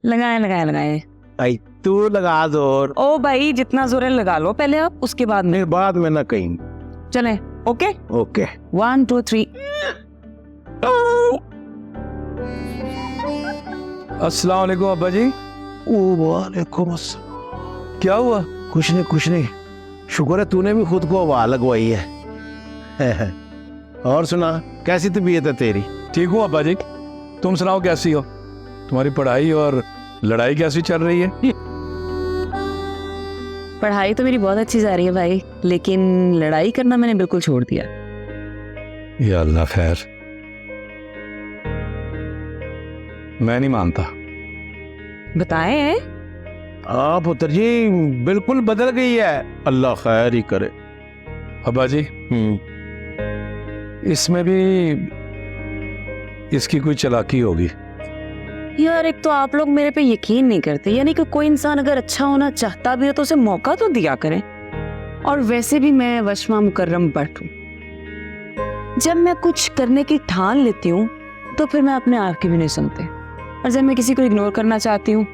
लगाए लगाए लगाए। आई तू लगा जोर। ओ भाई जितना जोर है लगा लो पहले आप, उसके बाद में नहीं बाद में ना कहीं। चले। Okay okay 1 2 3। अस्सलाम वालेकुम अब्बा जी। वालेकुम अस्सलाम। क्या हुआ? कुछ नहीं, शुक्र है तूने भी खुद को हवा लगवाई है। और सुना कैसी तबीयत है तेरी? ठीक हूँ अब्बा जी, तुम सुनाओ कैसी हो? तुम्हारी पढ़ाई और लड़ाई कैसी चल रही है? पढ़ाई तो मेरी बहुत अच्छी जा रही है भाई, लेकिन लड़ाई करना मैंने बिल्कुल छोड़ दिया। या अल्लाह खैर। मैं नहीं मानता। बताएं? हाँ पुत्र जी बिल्कुल बदल गई है, अल्लाह खैर ही करे। अब्बा जी इसमें भी इसकी कोई चालाकी होगी। यार एक तो आप लोग मेरे पे यकीन नहीं करते, यानी कि कोई इंसान अगर अच्छा होना चाहता भी हो तो उसे मौका तो दिया करें। और वैसे भी मैं वशमा मुकर्रम बट हूँ, जब मैं कुछ करने की ठान लेती हूँ तो फिर मैं अपने आप की भी नहीं सुनती, और जब मैं किसी को इग्नोर करना चाहती हूँ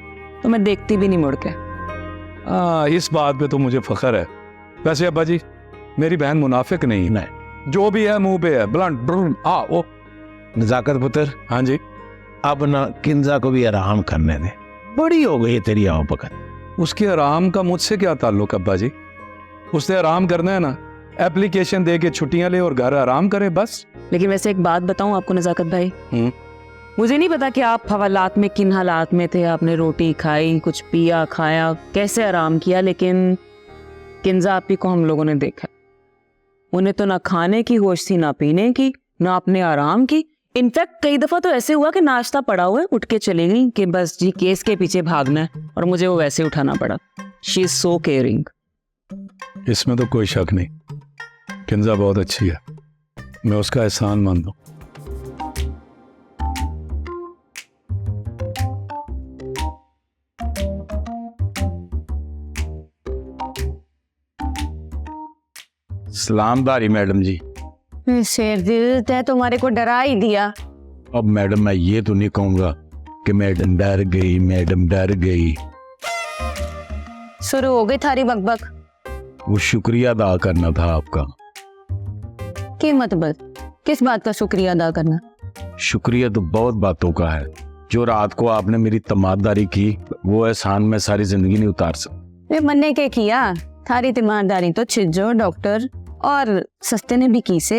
तो मैं देखती भी नहीं मुड़ के। इस बात पे तो मुझे फख्र है। वैसे अब्बा जी मेरी बहन मुनाफिक नहीं है, जो भी है मुंह पे है, ब्लंट ओ नजाकत पुत्र। हाँ जी। अब ना किंजा को भी आराम करने दे, बड़ी हो गई है तेरी आवपकत। उसके आराम का मुझसे क्या ताल्लुक अब्बा जी? उसने आराम करना है ना, एप्लीकेशन दे के छुट्टियां ले और घर आराम करे बस। लेकिन वैसे एक बात बताऊं आपको नजाकत भाई, मुझे नहीं पता कि आप हवालात में किन हालात में थे, आपने रोटी खाई, कुछ पिया खाया, कैसे आराम किया, लेकिन किंजा आपी को हम लोगों ने देखा, उन्हें तो ना खाने की होश थी, ना पीने की, ना अपने आराम की। इनफैक्ट कई दफा तो ऐसे हुआ कि नाश्ता पड़ा हुआ है, उठ के चली गई कि बस जी केस के पीछे भागना है, और मुझे वो वैसे उठाना पड़ा। She is so caring. इसमें तो कोई शक नहीं, किंजा बहुत अच्छी है, मैं उसका एहसान मानता हूं। सलामदारी मैडम जी। शेर दिल तय तुम्हारे को डरा ही दिया। अब मैडम मैं ये तो नहीं कहूंगा कि मैडम डर गई, मैडम डर गई। शुरू हो गई थारी बकबक। वो शुक्रिया अदा करना था आपका। की मतलब किस बात का शुक्रिया अदा करना? शुक्रिया तो बहुत बातों का है, जो रात को आपने मेरी तमाददारी की वो एहसान मैं सारी जिंदगी नहीं उतार सकता। मन्ने के किया, थारी तीमारदारी तो छिजो डॉक्टर और सस्ते ने भी की से।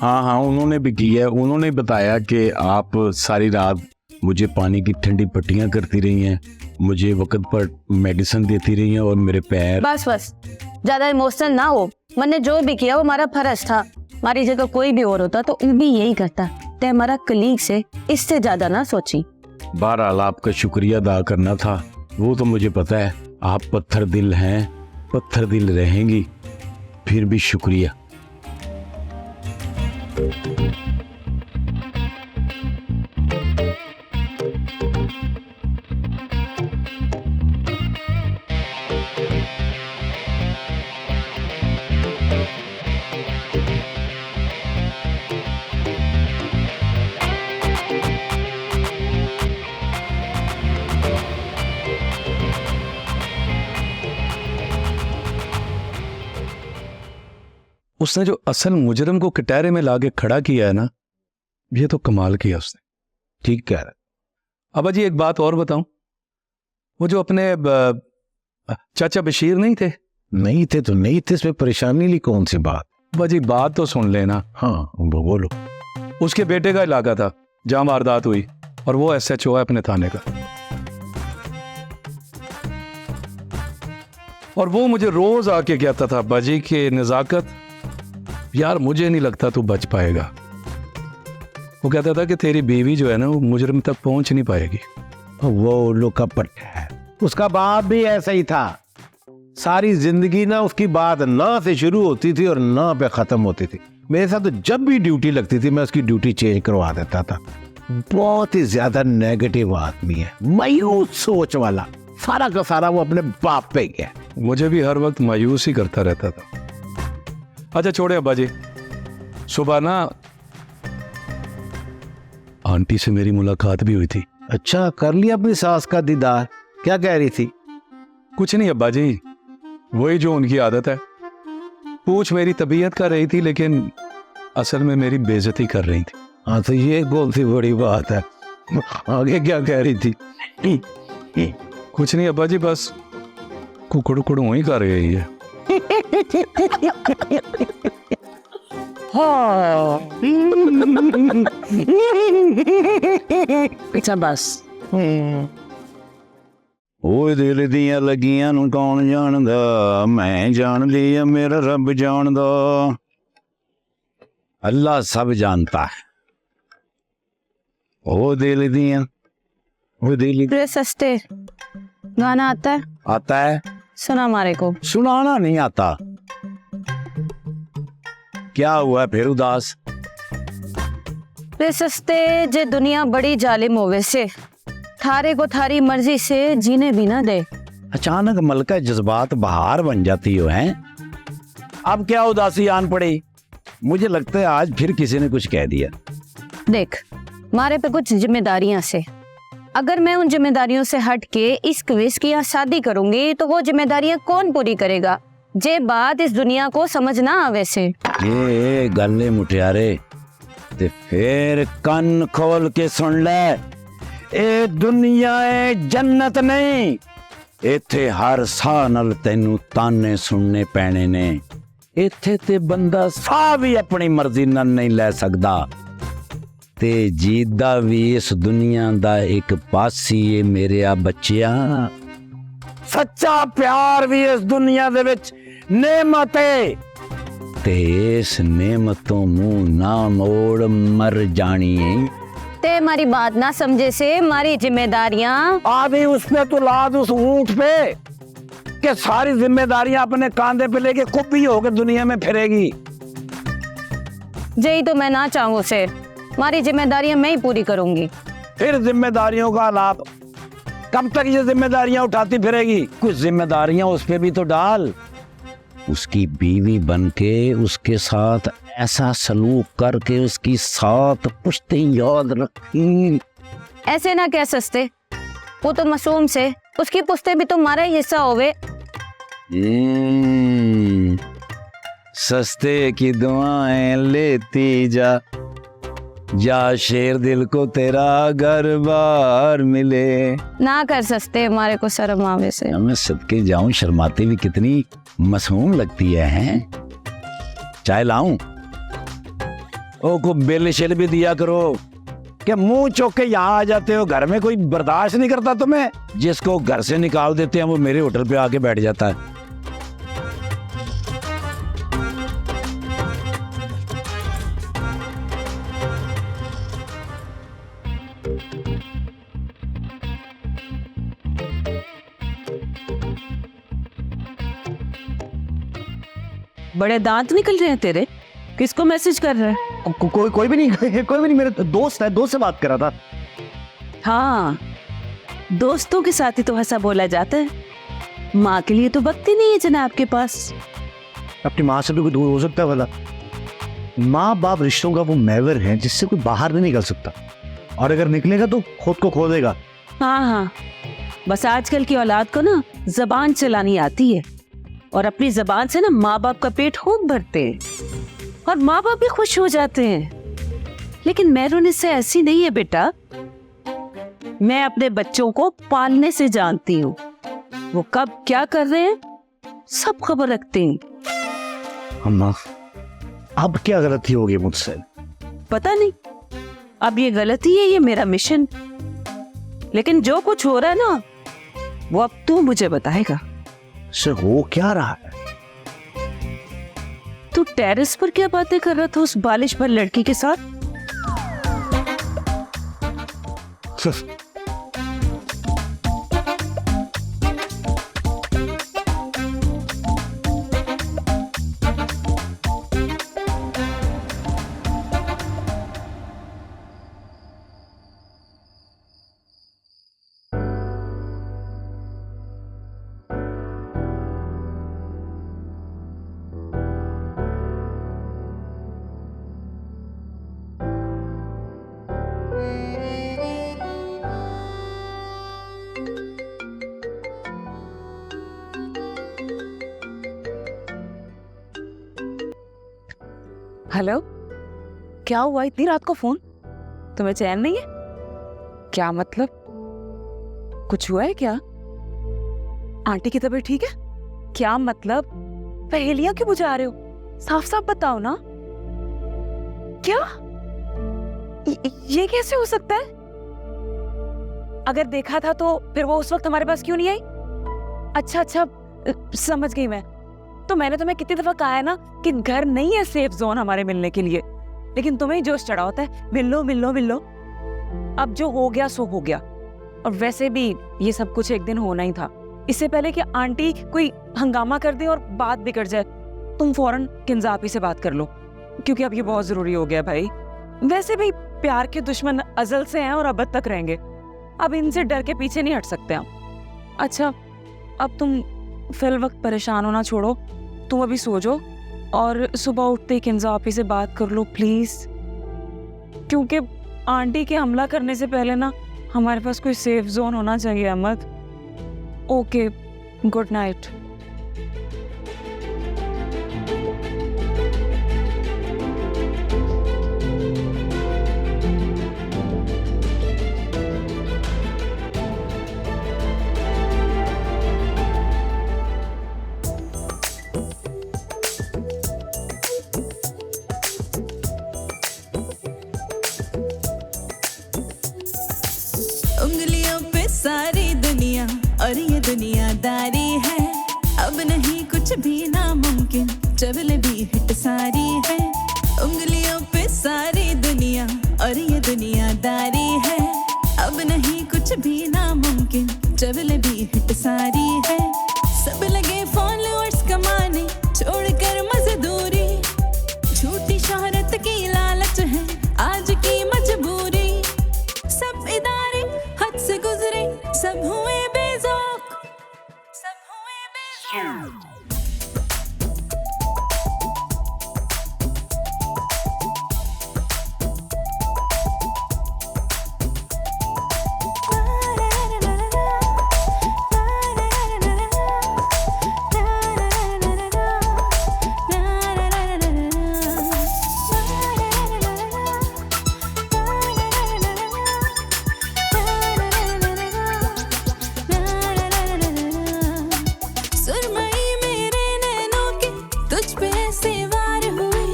हाँ उन्होंने भी की है। उन्होंने बताया कि आप सारी रात मुझे पानी की ठंडी पट्टियां करती रही हैं, मुझे वक्त पर मेडिसिन देती रही हैं, और मेरे पैर। बस ज्यादा इमोशनल ना हो। मैंने जो भी किया वो हमारा फर्ज था, हमारी जगह कोई भी और होता तो वो भी यही करता। ते हमारा कलीग से इससे ज्यादा ना सोची। बहरहाल आपका शुक्रिया अदा करना था, वो तो मुझे पता है। आप पत्थर दिल हैं, पत्थर दिल रहेंगी, फिर भी शुक्रिया। उसने जो असल मुजरिम को कटहरे में लाके खड़ा किया है ना, ये तो कमाल किया उसने। ठीक कह रहा। अब्बा जी एक बात और बताऊं, वो जो अपने चाचा बशीर नहीं थे? नहीं थे तो नहीं थे, इसमें परेशानी ली कौन सी बात? अब्बा जी बात तो सुन लेना। हाँ बोलो। उसके बेटे का इलाका था जहां वारदात हुई, और वो SHO है अपने थाने का। और वो मुझे रोज आके कहता था अब्बा जी कि नजाकत यार मुझे नहीं लगता तू बच पाएगा। वो कहता था कि तेरी बीवी जो है ना वो मुजरिम तक पहुंच नहीं पाएगी। वो लुकापट है, उसका बाप भी ऐसा ही था। सारी जिंदगी ना उसकी बात ना से शुरू होती थी और ना पे खत्म होती थी। मेरे साथ तो जब भी ड्यूटी लगती थी मैं उसकी ड्यूटी चेंज करवा देता था। बहुत ही ज्यादा नेगेटिव आदमी है, मायूस सोच वाला, सारा का सारा वो अपने बाप पे गया। मुझे भी हर वक्त मायूस ही करता रहता था। अच्छा छोड़े अब्बा जी, सुबह ना आंटी से मेरी मुलाकात भी हुई थी। अच्छा, कर लिया अपनी सास का दीदार? क्या कह रही थी? कुछ नहीं अब्बा जी, वही जो उनकी आदत है। पूछ मेरी तबीयत कर रही थी, लेकिन असल में मेरी बेइज्जती कर रही थी। हाँ, तो ये कौन सी बड़ी बात है? आगे क्या कह रही थी? कुछ नहीं अब्बा जी, बस कुकड़ कुकड़ वही कर रही है। अच्छा बस। ਉਹ ਦਿਲ ਦੀਆਂ ਲੱਗੀਆਂ ਨੂੰ ਕੌਣ ਜਾਣਦਾ, ਮੈਂ ਜਾਣ ਲਿਆ ਮੇਰਾ ਰੱਬ ਜਾਣਦਾ। अल्लाह सब जानता है। ओ दिल दिया, ओ दिल रे सस्ते, गाना आता है? आता है, सुना हमारे को। सुनाना नहीं आता। क्या हुआ फिर उदास? रे सस्ते, जे दुनिया बड़ी जालिम होवे से थारे को थारी मर्जी से जीने भी ना दे। अचानक मलका जज्बात बहार बन जाती हो हैं। अब क्या उदासी आन पड़ी? मुझे लगता है आज फिर किसी ने कुछ कह दिया। देख, मारे पे कुछ जिम्मेदारियां से, अगर मैं उन जिम्मेदारियों से हट के इश्क विश्क या शादी करूंगी तो वो जिम्मेदारियां कौन पूरी करेगा? जे बात इस दुनिया को समझ ना आवे से। ये गले मुटियारे ते फिर कन खोल के सुन ले, ए दुनिया है जन्नत नहीं। इत्थे हर साह नाल तैनू ताने सुनने पैने ने। इत्थे ते बंदा साह भी अपनी मर्जी नाल नहीं ले सकदा, ते जीदा भी इस दुनिया दा एक पासी है मेरे आ बच्चिया। सच्चा प्यार भी इस दुनिया दे विच नेमत है, ते इस नेमतों मुंह ना मोड़ मर जानी है। ते हमारी बात ना समझे से हमारी जिम्मेदारियां आधी उसमें तो लाद उस ऊंट पे कि सारी जिम्मेदारियां अपने कांधे पे लेके कुप्पी होकर दुनिया में फिरेगी। यही तो मैं ना चाहूँ से, हमारी जिम्मेदारियां मैं ही पूरी करूंगी। फिर जिम्मेदारियों का लाभ कब तक ये जिम्मेदारियां उठाती फिरेगी? कुछ जिम्मेदारियां उस पे भी तो डाल। उसकी बीवी बनके उसके साथ ऐसा सलूक करके उसकी साथ पुश्तें याद रखी। ऐसे ना कह सस्ते, वो तो मासूम से, उसकी पुश्ते भी तुम्हारा ही हिस्सा होवे। सस्ते की दुआएं लेती जा, जा शेर दिल को तेरा घर बार मिले। ना कर सस्ते, हमारे को शर्म आवे से। मैं सदके जाऊं, शर्माती भी कितनी मासूम लगती है, हैं? चाय लाऊं? ओ को बिल शिल भी दिया करो कि मुंह चौक के यहाँ आ जाते हो। घर में कोई बर्दाश्त नहीं करता तुम्हें? जिसको घर से निकाल देते हैं वो मेरे होटल पे आके बैठ जाता है। बड़े दांत निकल रहे हैं तेरे। किसको मैसेज कर रहा है? कोई भी नहीं, कोई भी नहीं, मेरे दोस्त है, दोस्त से बात कर रहा था। हाँ, दोस्तों के साथ ही तो हंसा बोला जाता है। माँ के लिए तो वक्त ही नहीं है जनाब के पास। अपनी माँ से भी कोई दूर हो सकता है भला? माँ बाप रिश्तों का वो मैवर है जिससे कोई बाहर नहीं निकल सकता, और अगर निकलेगा तो खुद को खो देगा। हाँ हाँ, बस आजकल की औलाद को ना जबान चलानी आती है, और अपनी जबान से ना माँ बाप का पेट खूब भरते हैं, और माँ बाप भी खुश हो जाते हैं। लेकिन मेहरून इससे ऐसी नहीं है बेटा। मैं अपने बच्चों को पालने से जानती हूँ। वो कब क्या कर रहे हैं सब खबर रखते हैं। अम्मा, अब क्या गलती हो गई मुझसे? पता नहीं, अब ये गलती है, ये मेरा मिशन। लेकिन जो कुछ हो रहा है ना, वो अब तू मुझे बताएगा। से हो क्या रहा है? तू टेरेस पर क्या बातें कर रहा था उस बालिश भर लड़की के साथ? हेलो, क्या हुआ इतनी रात को फोन? तुम्हें चैन नहीं है? क्या मतलब? कुछ हुआ है क्या? आंटी की तबीयत ठीक है? क्या मतलब? पहेलियां क्यों बुझा रहे हो? साफ साफ बताओ ना। क्या? ये कैसे हो सकता है? अगर देखा था तो फिर वो उस वक्त हमारे पास क्यों नहीं आई? अच्छा अच्छा, समझ गई मैं। तो मैंने तुम्हें कितनी दफा कहा है ना कि घर नहीं है सेफ जोन हमारे मिलने के लिए, लेकिन तुम्हें ही जोश चढ़ा होता है, मिल लो मिल लो मिल लो। अब जो हो गया सो हो गया। और वैसे भी ये सब कुछ एक दिन होना ही था। इससे पहले कि आंटी कोई हंगामा कर दे और बात बिगड़ जाए, तुम फौरन किंजा आपी से बात कर लो, क्योंकि अब ये बहुत जरूरी हो गया भाई। वैसे भी प्यार के दुश्मन अजल से हैं और अब तक रहेंगे। अब इनसे डर के पीछे नहीं हट सकते हम। अच्छा, अब तुम फिल वक्त परेशान होना छोड़ो, तुम अभी सो जाओ और सुबह उठते ही किंजा आपी से बात कर लो प्लीज, क्योंकि आंटी के हमला करने से पहले ना हमारे पास कोई सेफ जोन होना चाहिए अहमद। Okay, good night. उंगलियों पे सारी दुनिया और ये दुनियादारी है। अब नहीं कुछ भी नामुमकिन, ट्रबल भी हिट सारी है। उंगलियों पे सारी दुनिया और ये दुनियादारी है। अब नहीं कुछ भी नामुमकिन, ट्रबल भी हिट सारी है। सब लगे फॉलोअर्स कमाने, छोड़कर मजदूरी। झूठी शोहरत की लालच है आज की मजबूरी। सब इदारे हद से गुजरे, सब हुए बेज़ौक, सब हुए बेज़ौक। सुरमई मेरे नैनों के तुझ पे ऐसे वार हुए,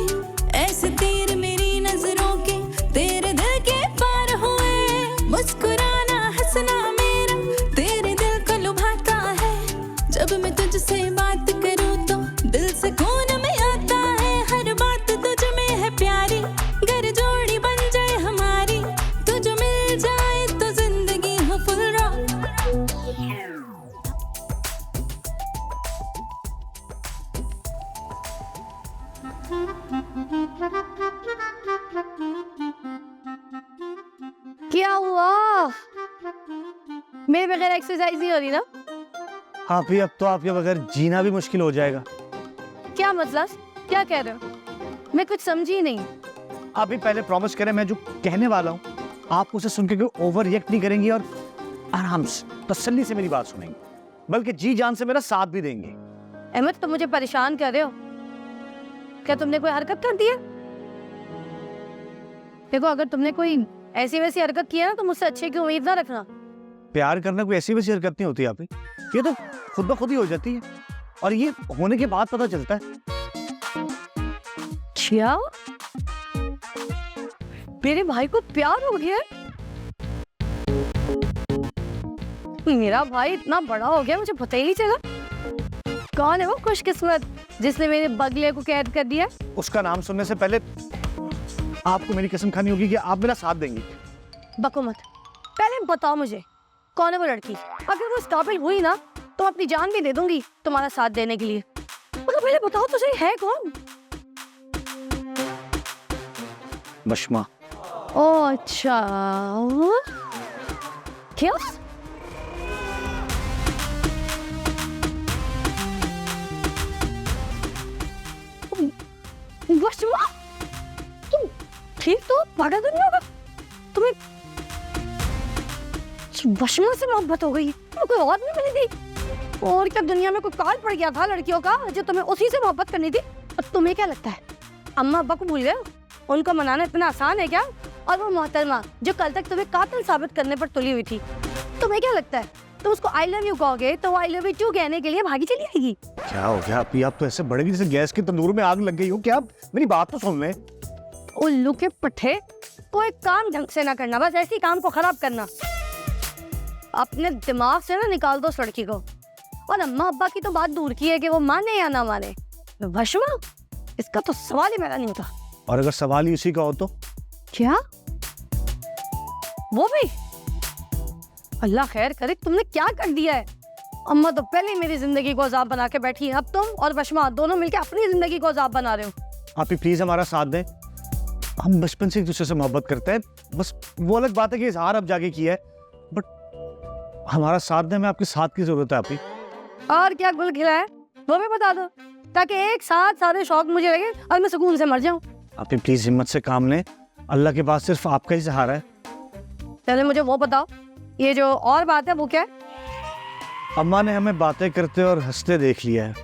ऐसे तीर मेरी नजरों के तेरे दिल के पार हुए। मुस्कुराना हंसना मेरा तेरे दिल को लुभाता है। जब मैं तुझसे बात करूँ तो दिल से खून में आता है। हर बात तुझ में है प्यारी, घर जोड़ी बन जाए हमारी। तुझ मिल जाए तो जिंदगी हो फुल रॉक। क्या हुआ? मेरे बगैर एक्सरसाइज नहीं हो रही ना? हाँ भी, अब तो आपके बगैर जीना भी मुश्किल हो जाएगा। क्या मतलब? क्या कह रहे हो? मैं कुछ समझी नहीं। आप भी पहले प्रॉमिस करें, मैं जो कहने वाला हूँ आप उसे सुन के कोई ओवर रिएक्ट नहीं करेंगी और आराम से तसल्ली से मेरी बात सुनेंगी, बल्कि जी जान से मेरा साथ भी देंगे। अहमद, तुम मुझे परेशान कर रहे हो। क्या तुमने कोई हरकत कर दी है? देखो, अगर तुमने कोई ऐसी वैसी हरकत की है ना तो मुझसे अच्छे की उम्मीद ना रखना। प्यार करना कोई ऐसी वैसी हरकत नहीं होती आप ही, ये तो खुद ब खुद ही हो जाती है और ये होने के बाद पता चलता है। क्या? मेरे भाई को प्यार हो गया? मेरा भाई इतना बड़ा हो गया, मुझे पता ही नहीं चला। कौन है वो खुशकिस्मत जिसने मेरे बगले को कैद कर दिया? उसका नाम सुनने से पहले आपको मेरी कसम खानी होगी कि आप मेरा साथ देंगी। बको मत, पहले बताओ मुझे कौन है वो लड़की। अगर वो इस काबिल हुई ना तो अपनी जान भी दे दूंगी तुम्हारा साथ देने के लिए। मतलब पहले बताओ तो सही, है कौन? बशमा। ओह अच्छा, क्या? बशमा, तुम ठीक तो पागल तो नहीं होगा? तुम्हें बशमा से मोहब्बत हो गई? तुम्हें कोई और नहीं मिली थी? और क्या दुनिया में कोई काल पड़ गया था लड़कियों का जो तुम्हें उसी से मोहब्बत करनी थी? और तुम्हें क्या लगता है अम्मा अब्बा को भूल गए? उनको मनाना इतना आसान है क्या? और वो मोहतरमा जो कल तक तुम्हें कातिल साबित करने पर तुली हुई थी, तुम्हें क्या लगता है तुम उसको आई लव यू कहोगे तो वो आई लव यू टू कहने के लिए भागी चली आएगी? क्या हो गया आपी? आप तो ऐसे बढ़ेगी जैसे गैस के तंदूर में आग लग गई हो। क्या आप मेरी बात तो सुन लें। उल्लू के पट्टे, कोई काम ढंग से ना करना, बस ऐसे ही काम को खराब करना। अपने दिमाग से ना निकाल दो उस लड़की को। और अम्मा अब्बा की तो बात दूर की है कि वो माने या ना माने, वशमा इसका तो सवाल ही पैदा नहीं होता। और अगर सवाल ही उसी का हो तो? क्या? वो भी? अल्लाह खैर करे, तुमने क्या कर दिया है? अम्मा तो पहले ही मेरी जिंदगी को अजाब बना के बैठी है, अब तुम और वशमा दोनों मिलकर अपनी जिंदगी को अजाब बना रहे हो। आप ही प्लीज हमारा साथ दें। हम बचपन से एक दूसरे से मोहब्बत करते हैं, बस वो अलग बात है कि इजहार अब जाके किया है, बट हमारा साथ दें। हमें आपके साथ की जरूरत है आप ही। और क्या गुल खिला है वो भी बता दो, ताकि एक साथ सारे शौक मुझे लगे और मैं सुकून से मर जाऊं। आप ही प्लीज हिम्मत से काम लें, अल्लाह के पास सिर्फ आपका ही सहारा है। पहले मुझे वो बताओ, ये जो और बात है वो क्या है? अम्मा ने हमें बातें करते और हंसते देख लिया है।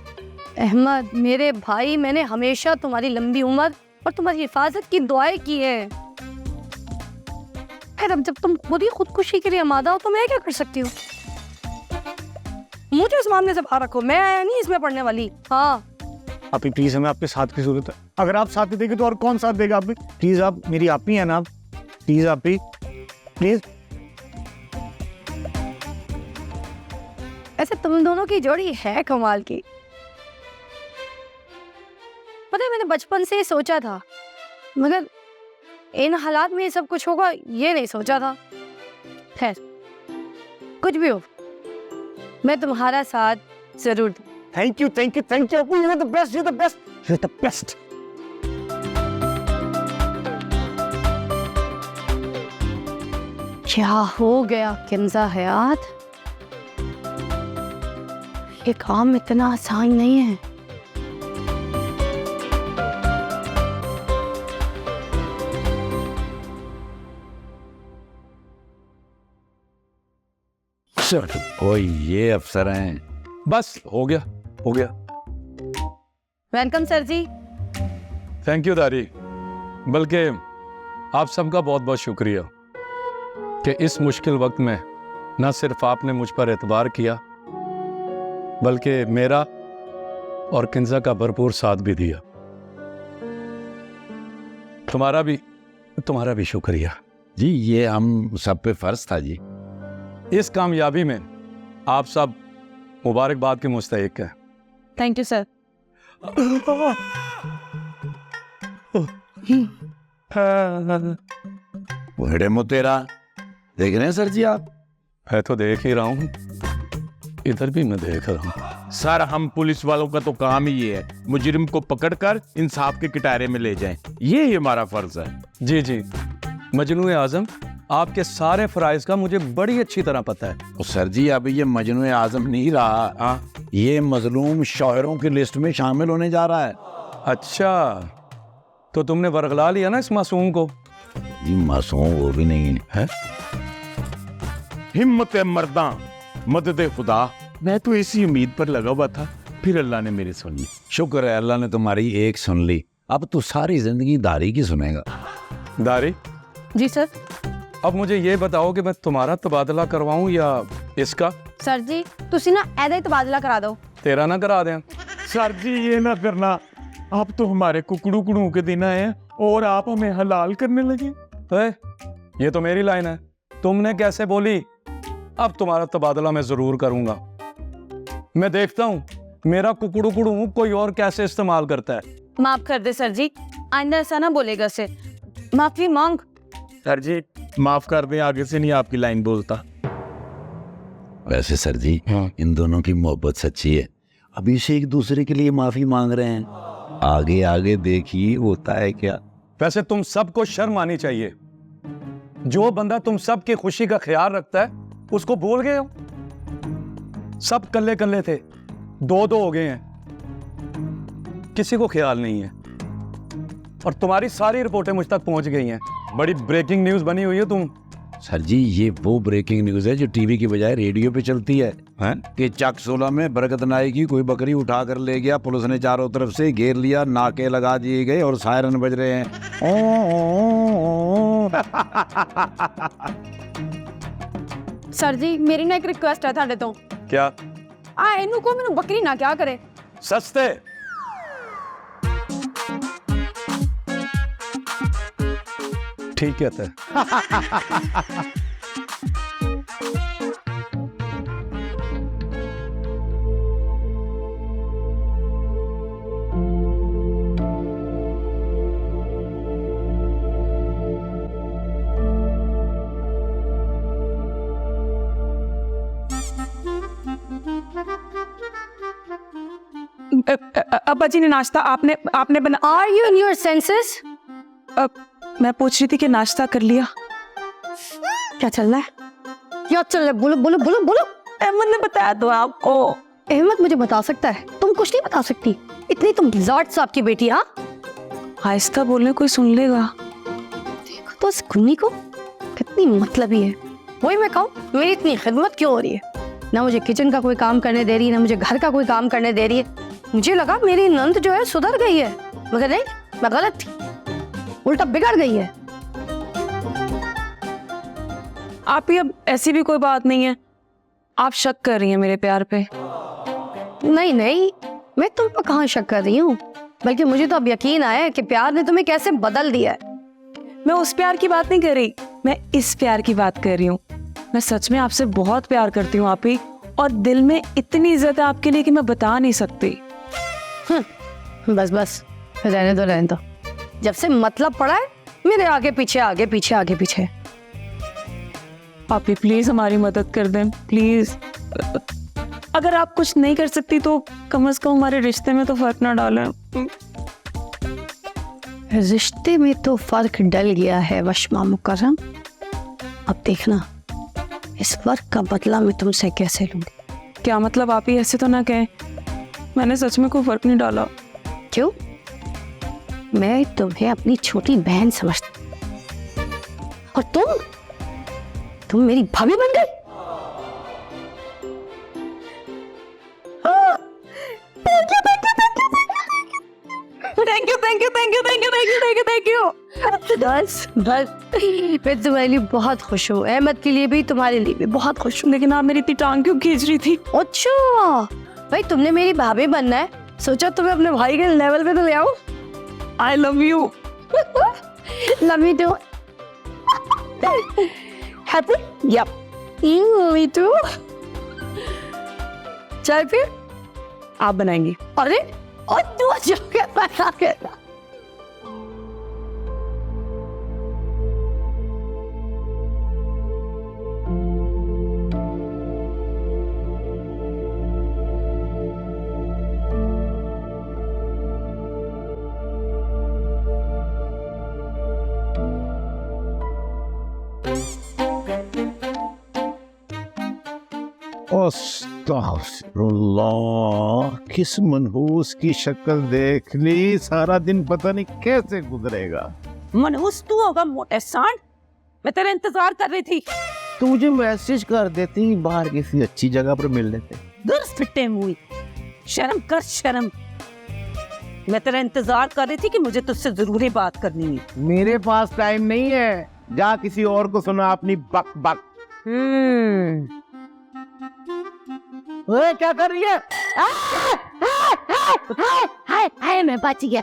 अहमद मेरे भाई, मैंने हमेशा तुम्हारी लंबी उम्र और तुम्हारी हिफाजत की दुआएं की है। फिर अब जब तुम खुद ही खुदकुशी के लिए आमादा हो तो मैं क्या कर सकती हूँ? मुझे इस मामले से बाहर रखो, मैं नहीं इसमें पढ़ने वाली। हाँ आप ही प्लीज, हमें आपके साथ की जरूरत है। अगर आप साथ ही देंगे तो और कौन साथ देगा? आप भी प्लीज, आप मेरी आप ही है ना, प्लीज आप ही प्लीज। ऐसे तुम दोनों की जोड़ी है कमाल की। पता है मैंने बचपन से ही सोचा था, मगर इन हालात में ये सब कुछ होगा ये नहीं सोचा था। खैर कुछ भी हो, मैं तुम्हारा साथ जरूर दूं। Thank you thank you thank you. You are the best, you are the best, you are the best. क्या हो गया किंजा हयात? ये काम इतना आसान नहीं है। ओ ये अफसर हैं। बस हो गया हो गया। Welcome sir ji. Thank you दारी, बल्कि आप सबका बहुत बहुत शुक्रिया कि इस मुश्किल वक्त में न सिर्फ आपने मुझ पर एतबार किया, बल्कि मेरा और किंजा का भरपूर साथ भी दिया। तुम्हारा भी शुक्रिया जी, ये हम सब पे फर्ज था जी। इस कामयाबी में आप सब मुबारकबाद के मुस्तहिक हैं। Thank you sir. बड़े मुतेरा देख रहे हैं सर जी आप? मैं तो देख ही रहा हूँ, इधर भी मैं देख रहा हूँ। सर हम पुलिस वालों का तो काम ही ये है, मुजरिम को पकड़कर इंसाफ के किनारे में ले जाएं, ये हमारा फर्ज है। जी जी, मजनू आजम, आपके सारे फराइज का मुझे बड़ी अच्छी तरह पता है। तो सर जी अब ये मजनू आजम नहीं रहा, हाँ, ये मजलूम शौहरों की लिस्ट में शामिल होने जा रहा है। अच्छा, तो तुमने बरगला लिया ना इस मासूम को? जी मासूम वो भी नहीं है। हिम्मत मर्दा मदद खुदा, मैं तो इसी उम्मीद पर लगा हुआ था, फिर अल्लाह ने मेरी सुन ली। शुक्र है अल्लाह ने तुम्हारी एक सुन ली, अब तू सारी जिंदगी दारी की सुनेगा। दारी जी सर। अब मुझे ये बताओ कि मैं तुम्हारा तबादला करवाऊं या इसका? सर जी तुसी ना ऐदा ही तबादला करा दो। तेरा ना करा दें? सर जी ये ना करना, आप तो हमारे कुकड़ू के दिन आए हैं और आप हमें हलाल करने लगे। ये तो मेरी लाइन है, तुमने कैसे बोली? अब तुम्हारा तबादला मैं जरूर करूंगा। मैं देखता हूँ मेरा कुकड़ू कोई और कैसे इस्तेमाल करता है। माफ कर दे सर जी, आइंदा ऐसा ना बोलेगा से, माफी मांग। सर जी माफ कर दें, आगे से नहीं आपकी लाइन बोलता। वैसे सर जी इन दोनों की मोहब्बत सच्ची है, अभी से एक दूसरे के लिए माफी मांग रहे हैं, आगे आगे देखिए होता है क्या। वैसे तुम सबको शर्म आनी चाहिए, जो बंदा तुम सबकी खुशी का ख्याल रखता है उसको भूल गए हो। सब कल्ले कल्ले थे, दो हो गए हैं, किसी को ख्याल नहीं है। और तुम्हारी सारी रिपोर्टें मुझ तक पहुंच गई हैं, बड़ी ब्रेकिंग न्यूज बनी हुई है तुम। सर जी ये वो ब्रेकिंग न्यूज है जो टीवी की बजाय रेडियो पे चलती है कि चक 16 में बरकत नाई की कोई बकरी उठा कर ले गया, पुलिस ने चारों तरफ से घेर लिया, नाके लगा दिए गए और सायरन बज रहे हैं। सर जी मेरी ना एक रिक्वेस्ट है थाडे तो। क्या? आ इनू को मैनू बकरी ना क्या करे। सस्ते ठीक कहता है। अब्बा जी ने नाश्ता आपने आपने बना। Are you in your senses? मैं पूछ रही थी कि नाश्ता कर लिया। क्या चल रहा है? क्या चल रहा है? बोलो बोलो बोलो बोलो। अहमद ने बताया तो आपको। अहमद मुझे बता सकता है, तुम कुछ नहीं बता सकती। इतनी तुम जाट साहब की बेटी। हाँ आहिस्ता बोलने कोई सुन लेगा। देखो तो इस कुन्नी को कितनी मतलबी है। वही मैं कहूँ मेरी इतनी खिदमत क्यों हो रही है? ना मुझे किचन का कोई काम करने दे रही है, ना मुझे घर का कोई काम करने दे रही है। मुझे लगा मेरी नंद जो है सुधर गई है, मगर नहीं, मैं गलत थी, उल्टा बिगड़ गई है। आप ही अब ऐसी भी कोई बात नहीं है। आप शक कर रही हैं मेरे प्यार पे। नहीं नहीं, मैं तुम पर कहाँ शक कर रही हूँ, बल्कि मुझे तो अब यकीन आया है कि प्यार ने तुम्हें कैसे बदल दिया है। मैं उस प्यार की बात नहीं कर रही, मैं इस प्यार की बात कर रही हूँ। मैं सच में आपसे बहुत प्यार करती हूँ आप ही, और दिल में इतनी इज्जत है आपके लिए कि मैं बता नहीं सकती। बस बस रहने दो। जब से मतलब पड़ा है मेरे आगे पीछे आगे पीछे आगे पीछे। आप ही प्लीज हमारी मदद कर दें प्लीज। अगर आप कुछ नहीं कर सकती तो कम से कम हमारे रिश्ते में तो फर्क ना डालें। रिश्ते में तो फर्क डल गया है वशमा मुकर्रम। अब देखना इस फर्क का बदला मैं तुमसे कैसे लूंगी। क्या मतलब? आप ही ऐसे तो ना कहें, मैंने सच में कोई फर्क नहीं डाला। क्यों? मैं तुम्हें अपनी छोटी बहन समझती और तुम मेरी भाभी बन गई। Thank you. बस मैं तुम्हारे लिए बहुत खुश हूँ, अहमद के लिए भी तुम्हारे लिए भी बहुत खुश हूँ। लेकिन आप मेरी इतनी टांग क्यों खींच रही थी? अच्छा भाई, तुमने मेरी भाभी बनना है, सोचा तुम्हें अपने भाई के लेवल पे तो ले आऊं। I love you. Love you too. Happy? Yup, me too. चाय फिर आप बनाएंगी? अरे और तू बना के। अस्तगफिरुल्लाह, किस मनहूस की शक्ल देख ली। सारा दिन पता नहीं कैसे गुजरेगा। मनहूस तू होगा मोटे सांड, मैं तेरा इंतजार कर रही थी। तू मुझे मैसेज कर देती, बाहर किसी अच्छी जगह पर मिल लेते। दूर फिटे मुई, शर्म कर शर्म। मैं तेरा इंतजार कर रही थी कि मुझे तुझसे जरूरी बात करनी हुई। मेरे पास टाइम नहीं है, जा किसी और को सुना अपनी बक बक। ओए क्या कर रही है? हाय मैं बच गया।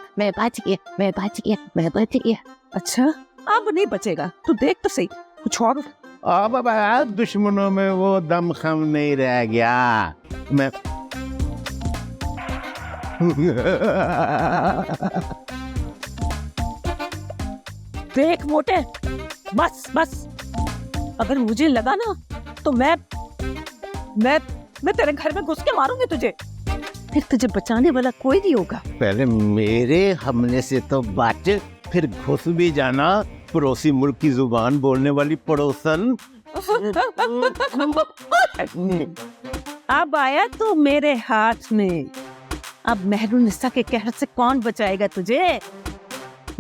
अच्छा अब नहीं बचेगा, तू देख तो सही कुछ और। अब दुश्मनों में वो दम खम नहीं रह गया। मैं देख मोटे, बस अगर मुझे लगा ना तो मैं तेरे घर में घुस के मारूंगी तुझे, फिर तुझे बचाने वाला कोई नहीं होगा। पहले मेरे हमले से तो बच, फिर घुस भी जाना। पड़ोसी मुल्क की जुबान बोलने वाली पड़ोसन। अब आया तो मेरे हाथ में, अब महरुनिसा के कहर से कौन बचाएगा तुझे?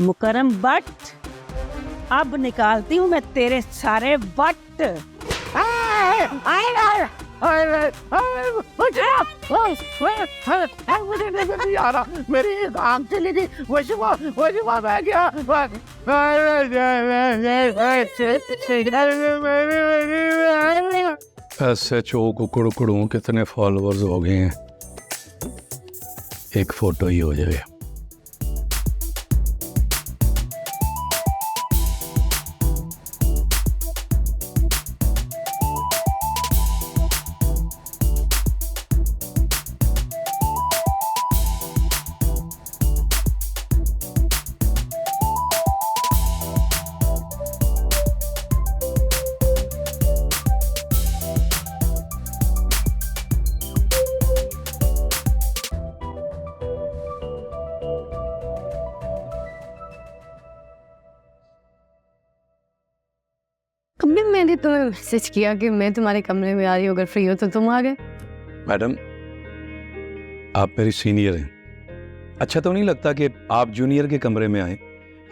मुकर्रम बट अब निकालती हूँ मैं तेरे सारे वट। मुझे आ रहा, मेरी आंख चली गई। वो मैं क्या SHO कुकड़ू कितने फॉलोअर्स हो गए हैं, एक फोटो ही हो जाए। कभी मैंने तुम्हें मैसेज किया कि मैं तुम्हारे कमरे में आ रही हूँ, अगर फ्री हो तो तुम आ गए। मैडम, आप मेरी सीनियर हैं, अच्छा तो नहीं लगता कि आप जूनियर के कमरे में आए?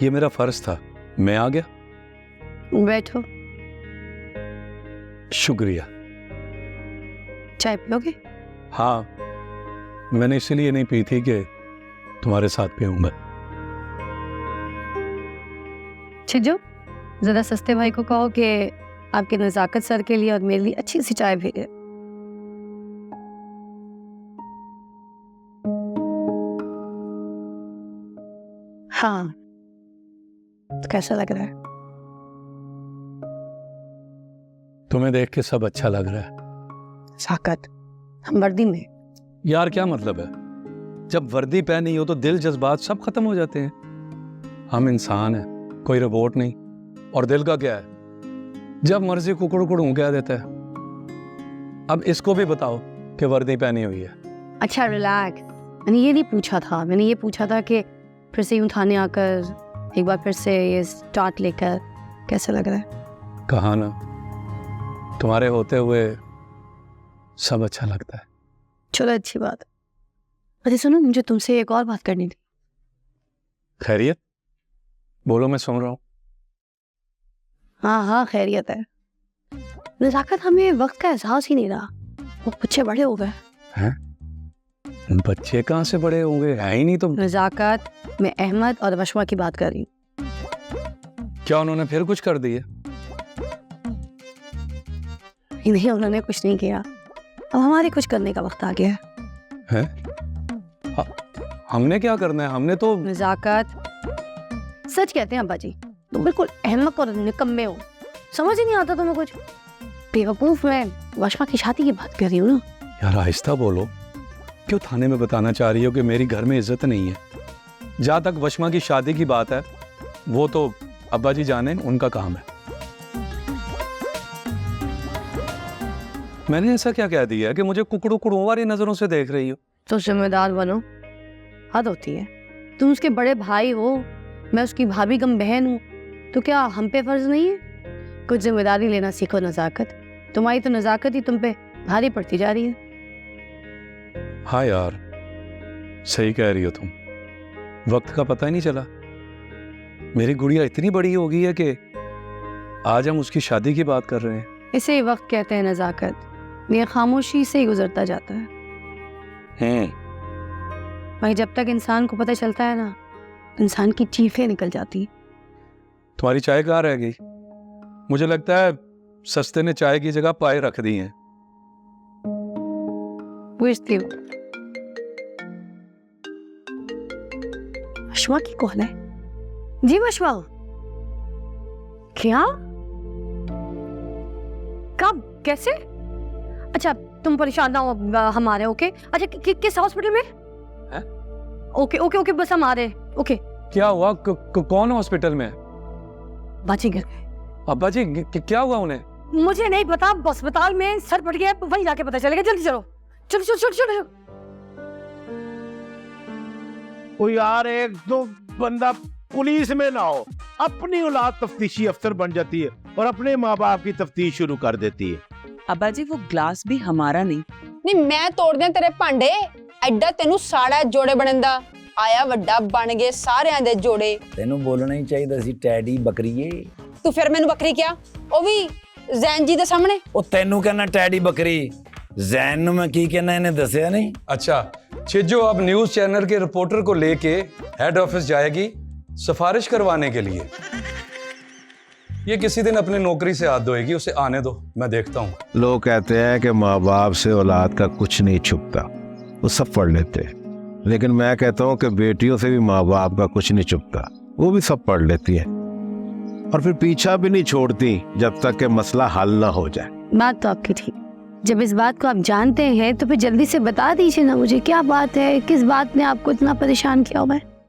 ये मेरा फर्ज था, मैं आ गया। बैठो, शुक्रिया। चाय पियोगे? हाँ, मैंने इसीलिए नहीं पी थी कि तुम्हारे साथ पीऊंगा। छिजो, जरा सस्ते भाई को कहो कि आपके नजाकत सर के लिए और मेरे लिए अच्छी सी चाय भेजे। हाँ, तो कैसा लग रहा है? तुम्हें देख के सब अच्छा लग रहा है। नजाकत, हम वर्दी में। यार क्या मतलब है, जब वर्दी पहनी हो तो दिल जज्बात सब खत्म हो जाते हैं। हम इंसान हैं, कोई रोबोट नहीं। और दिल का क्या है, जब मर्जी कुकड़ू कुकड़ू कह देता है। अब इसको भी बताओ कि वर्दी पहनी हुई है। अच्छा रिलैक्स, मैंने ये नहीं पूछा था, मैंने ये पूछा था कि फिर से यूं थाने आकर एक बार फिर से ये स्टार्ट लेकर कैसा लग रहा है? कहा ना, तुम्हारे होते हुए सब अच्छा लगता है। चलो अच्छी बात। अरे सुनो, मुझे तुमसे एक और बात करनी थी। खैरियत? बोलो, मैं सुन रहा हूँ। हाँ हाँ खैरियत है। नजाकत, हमें वक्त का एहसास ही नहीं रहा, वो बच्चे बड़े हो गए। हैं? बच्चे कहाँ से बड़े होंगे, है ही नहीं तुम। नजाकत, मैं अहमद और वशमा की बात कर रही हूँ। क्या उन्होंने फिर कुछ कर दिया? नहीं, उन्होंने कुछ नहीं किया, अब हमारे कुछ करने का वक्त आ गया है। हमने क्या करना है? हमने तो नजाकत, सच कहते हैं अब्बा जी, तुम बिल्कुल अहमक और निकम्मे हो, समझ ही नहीं आता तुम्हें कुछ। बेवकूफ, मैं वशमा की शादी की बात कर रही हूँ ना। यार आहिस्ता बोलो, क्यों थाने में बताना चाह रही हो कि मेरी घर में इज्जत नहीं है? जहाँ तक वशमा की शादी की बात है, वो तो अब्बा जी जाने, उनका काम है। मैंने ऐसा क्या कह दिया कि मुझे कुकड़ू कुकड़ू वाली नजरों से देख रही हो? तो जिम्मेदार बनो, हद होती है। तुम उसके बड़े भाई हो, मैं उसकी भाभी कम बहन हूँ, तो क्या हम पे फर्ज नहीं है? कुछ जिम्मेदारी लेना सीखो नजाकत। तुम्हारी तो नजाकत ही तुम पे भारी पड़ती जा रही है। हाँ यार, सही कह रही हो तुम, वक्त का पता ही नहीं चला। मेरी गुड़िया इतनी बड़ी हो गई है कि आज हम उसकी शादी की बात कर रहे हैं। इसे ही वक्त कहते हैं नजाकत, ये खामोशी से ही गुजरता जाता है। वही जब तक इंसान को पता चलता है ना, इंसान की चीखें निकल जाती। तुम्हारी चाय कहाँ रह गई? मुझे लगता है सस्ते ने चाय की जगह पाए रख दी हैं। पूछती हूँ, वशमा की कौन है? जी वशमा, क्या, कब, कैसे? अच्छा तुम परेशान ना हो, हम आ रहे हैं। ओके, अच्छा किस हॉस्पिटल में? है? ओके ओके ओके, बस हम आ रहे हैं। ओके। क्या हुआ? कौन हॉस्पिटल में? बाजी गिर गए। अब्बा जी क्या हुआ उन्हें? मुझे नहीं पता, अस्पताल में सर फट गया, वहीं जाके पता चलेगा। जल्दी चलो चलो चलो चलो चलो। ओ यार, एक दो बंदा पुलिस में ना हो, अपनी औलाद तफ्तीशी अफसर बन जाती है और अपने माँ बाप की तफ्तीश शुरू कर देती है। अब्बा जी, वो ग्लास भी हमारा नहीं। नहीं मैं तोड़ दियां तेरे भांडे, एडा तेनू साड़ा जोड़े बनन दा। ਆਇਆ ਵੱਡਾ ਬਣ ਗਏ ਸਾਰਿਆਂ ਦੇ ਜੋੜੇ। ਤੈਨੂੰ ਬੋਲਣਾ ਹੀ ਚਾਹੀਦਾ ਸੀ ਟੈਡੀ ਬੱਕਰੀਏ। ਤੂੰ ਫਿਰ ਮੈਨੂੰ ਬੱਕਰੀ ਕਿਹਾ, ਉਹ ਵੀ ਜ਼ੈਨ ਜੀ ਦੇ ਸਾਹਮਣੇ। ਉਹ ਤੈਨੂੰ ਕਹਿੰਦਾ ਟੈਡੀ ਬੱਕਰੀ, ਜ਼ੈਨ ਨੂੰ ਮੈਂ ਕੀ ਕਹਿਣਾ ਇਹਨੇ ਦੱਸਿਆ नहीं। अच्छा छिज्जो अब न्यूज चैनल के रिपोर्टर को लेके हेड ऑफिस जाएगी सिफारिश करवाने के लिए। ये किसी दिन अपनी नौकरी से हाथ धोएगी, उसे आने दो, मैं देखता हूँ। लोग कहते हैं कि माँ बाप से औलाद का कुछ नहीं छुपता, वो सब पढ़ लेते हैं, लेकिन मैं कहता हूँ कि बेटियों से भी माँ बाप का कुछ नहीं छुपता, वो भी सब पढ़ लेती हैं और फिर पीछा भी नहीं छोड़ती जब तक कि मसला हल ना हो जाए। बात तो आपकी ठीक। जब इस बात को आप जानते हैं तो फिर जल्दी से बता दीजिए ना मुझे, क्या बात है, किस बात ने आपको इतना परेशान किया हुआ है।